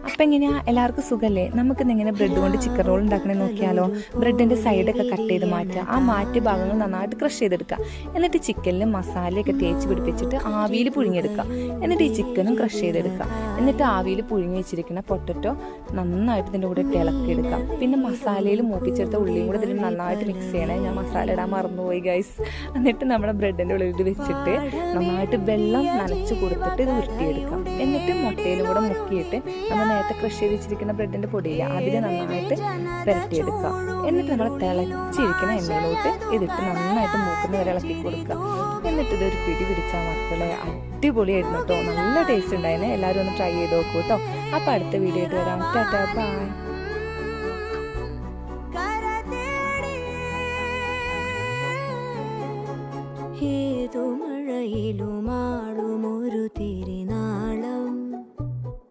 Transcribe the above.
അപ്പം എങ്ങനെയാ എല്ലാവർക്കും സുഖമല്ലേ? നമുക്കിന്ന് എങ്ങനെ ബ്രെഡ് കൊണ്ട് ചിക്കൻ റോൾ ഉണ്ടാക്കണേ നോക്കിയാലോ. ബ്രെഡിൻ്റെ സൈഡൊക്കെ കട്ട് ചെയ്ത് മാറ്റുക, ആ മാറ്റിയ ഭാഗങ്ങൾ നന്നായിട്ട് ക്രഷ് ചെയ്തെടുക്കുക. എന്നിട്ട് ചിക്കനിൽ മസാലയൊക്കെ തേച്ച് പിടിപ്പിച്ചിട്ട് ആവിയിൽ പുഴുങ്ങിയെടുക്കുക. എന്നിട്ട് ഈ ചിക്കനും ക്രഷ് ചെയ്തെടുക്കുക. എന്നിട്ട് ആവിയിൽ പുഴുങ്ങി വെച്ചിരിക്കുന്ന പൊട്ടറ്റോ നന്നായിട്ട് ഇതിൻ്റെ കൂടെ ഇളക്കിയെടുക്കുക. പിന്നെ മസാലയിൽ മൂപ്പിച്ചെടുത്ത ഉള്ളിയും കൂടെ ഇതിൽ നന്നായിട്ട് മിക്സ് ചെയ്യണേ. ഞാൻ മസാല ഇടാൻ മറന്നുപോയി ഗൈസ്. എന്നിട്ട് നമ്മുടെ ബ്രെഡിൻ്റെ ഉള്ളിൽ ഇത് വെച്ചിട്ട് നന്നായിട്ട് വെള്ളം നനച്ച് കൊടുത്തിട്ട് ഇത് ഉരുട്ടിയെടുക്കാം. എന്നിട്ട് മുട്ടയിലും കൂടെ മുക്കിയിട്ട് നമ്മൾ നേരത്തെ ക്രഷ് ചെയ്ത് വെച്ചിരിക്കുന്ന ബ്രെഡിൻ്റെ പൊടിയില്ല, അതിൽ നന്നായിട്ട് പുരട്ടിയെടുക്കുക. എന്നിട്ട് നമ്മൾ തിളച്ചിരിക്കുന്ന എണ്ണയിലോട്ട് ഇതിട്ട് നന്നായിട്ട് മൂക്കുന്ന വരെ ഇളക്കി കൊടുക്കുക. എന്നിട്ട് ഇതൊരു പിടി പിടിച്ചാൽ മക്കളെ അടിപൊളിയായിരുന്നു കേട്ടോ. നല്ല ടേസ്റ്റ് ഉണ്ടായിരുന്നു. എല്ലാവരും ഒന്ന് ട്രൈ ചെയ്ത് നോക്കൂ കേട്ടോ. അപ്പോൾ അടുത്ത വീഡിയോ ആയിട്ട് വരാം. Tata bye. ഏതു മഴയിലുമാടുമോ